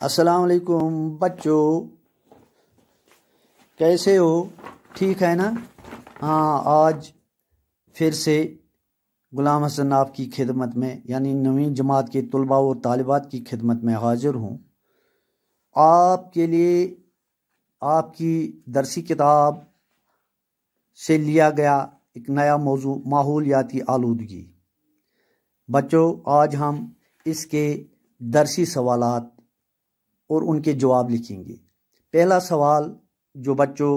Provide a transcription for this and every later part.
السلام علیکم بچوں، کیسے ہو؟ ٹھیک ہے نا؟ ہاں، آج پھر سے غلام حسن آپ کی خدمت میں یعنی 9ویں جماعت کے طلباء اور طالبات کی خدمت میں حاضر ہوں۔ آپ کے لیے آپ کی درسی کتاب سے لیا گیا ایک نیا موضوع ماحولیاتی آلودگی۔ بچوں، آج ہم اس کے درسی سوالات اور ان کے جواب لکھیں گے۔ پہلا سوال جو بچوں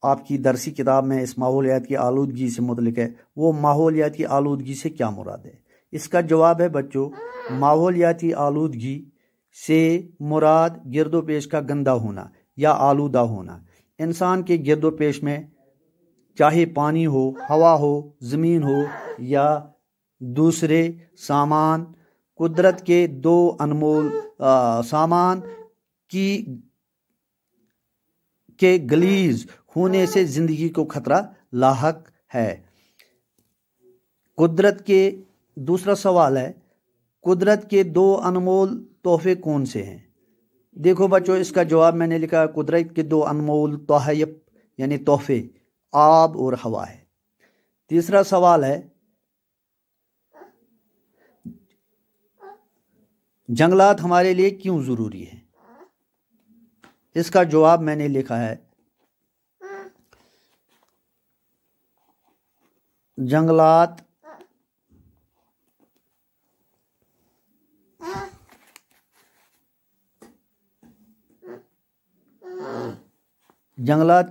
آپ کی درسی کتاب میں اس ماحولیاتی آلودگی سے متعلق ہے، وہ ماحولیاتی آلودگی سے کیا مراد ہے؟ اس کا جواب ہے بچوں، ماحولیاتی آلودگی سے مراد گرد و پیش کا گندا ہونا یا آلودہ ہونا۔ انسان کے گرد و پیش میں چاہے پانی ہو، ہوا ہو، زمین ہو یا دوسرے سامان، قدرت کے دو انمول سامان کے گلیز ہونے سے زندگی کو خطرہ لاحق ہے۔ دوسرا سوال ہے، قدرت کے دو انمول تحفے کون سے ہیں؟ دیکھو بچوں، اس کا جواب میں نے لکھا ہے، قدرت کے دو انمول تحائف یعنی تحفے آب اور ہوا ہے۔ تیسرا سوال ہے، جنگلات ہمارے لیے کیوں ضروری ہیں؟ اس کا جواب میں نے لکھا ہے، جنگلات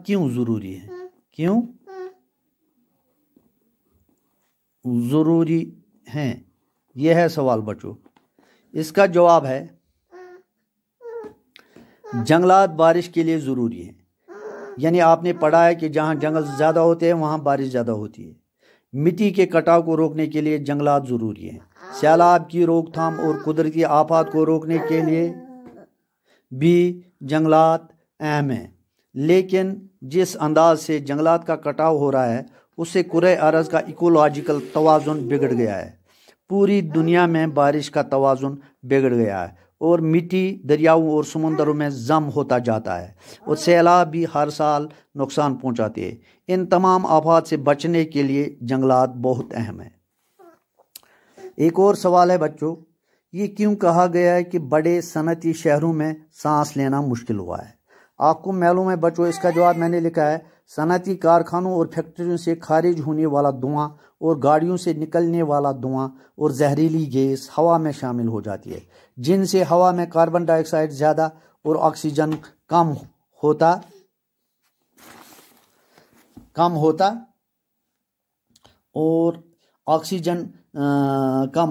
کیوں ضروری ہیں؟ کیوں ضروری ہیں؟ یہ ہے سوال بچوں۔ اس کا جواب ہے، جنگلات بارش کے لیے ضروری ہیں۔ یعنی آپ نے پڑھا ہے کہ جہاں جنگل زیادہ ہوتے ہیں وہاں بارش زیادہ ہوتی ہے۔ مٹی کے کٹاؤ کو روکنے کے لیے جنگلات ضروری ہیں۔ سیلاب کی روک تھام اور قدرتی آفات کو روکنے کے لیے بھی جنگلات اہم ہیں۔ لیکن جس انداز سے جنگلات کا کٹاؤ ہو رہا ہے اس سے کرۂ ارض کا ایکولوجیکل توازن بگڑ گیا ہے۔ پوری دنیا میں بارش کا توازن بگڑ گیا ہے اور مٹی دریاؤں اور سمندروں میں ضم ہوتا جاتا ہے اور سیلاب بھی ہر سال نقصان پہنچاتے ہیں۔ ان تمام آفات سے بچنے کے لیے جنگلات بہت اہم ہیں۔ ایک اور سوال ہے بچوں، یہ کیوں کہا گیا ہے کہ بڑے صنعتی شہروں میں سانس لینا مشکل ہوا ہے؟ آپ کو معلوم ہے بچوں، اس کا جواب میں نے لکھا ہے، صنعتی کارخانوں اور فیکٹریوں سے خارج ہونے والا دھواں اور گاڑیوں سے نکلنے والا دھواں اور زہریلی گیس ہوا میں شامل ہو جاتی ہے، جن سے ہوا میں کاربن ڈائی آکسائڈ زیادہ اور آکسیجن کم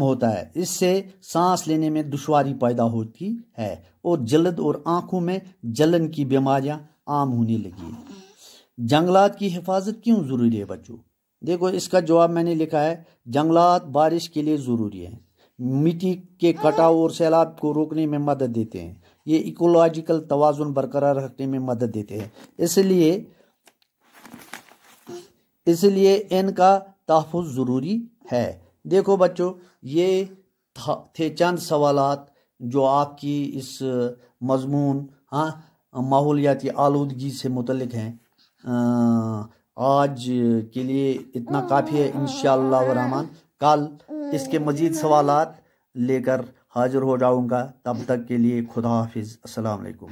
ہوتا ہے۔ اس سے سانس لینے میں دشواری پیدا ہوتی ہے اور جلد اور آنکھوں میں جلن کی بیماریاں عام ہونے لگی ہیں۔ جنگلات کی حفاظت کیوں ضروری ہے بچوں؟ دیکھو، اس کا جواب میں نے لکھا ہے، جنگلات بارش کے لیے ضروری ہیں، مٹی کے کٹاؤ اور سیلاب کو روکنے میں مدد دیتے ہیں، یہ ایکولوجیکل توازن برقرار رکھنے میں مدد دیتے ہیں، اس لیے ان کا تحفظ ضروری ہے۔ دیکھو بچوں، یہ تھے چند سوالات جو آپ کی اس مضمون ماحولیاتی آلودگی سے متعلق ہیں۔ آج کے لیے اتنا کافی ہے۔ انشاءاللہ الرحمن کل اس کے مزید سوالات لے کر حاضر ہو جاؤں گا۔ تب تک کے لیے خدا حافظ۔ السلام علیکم۔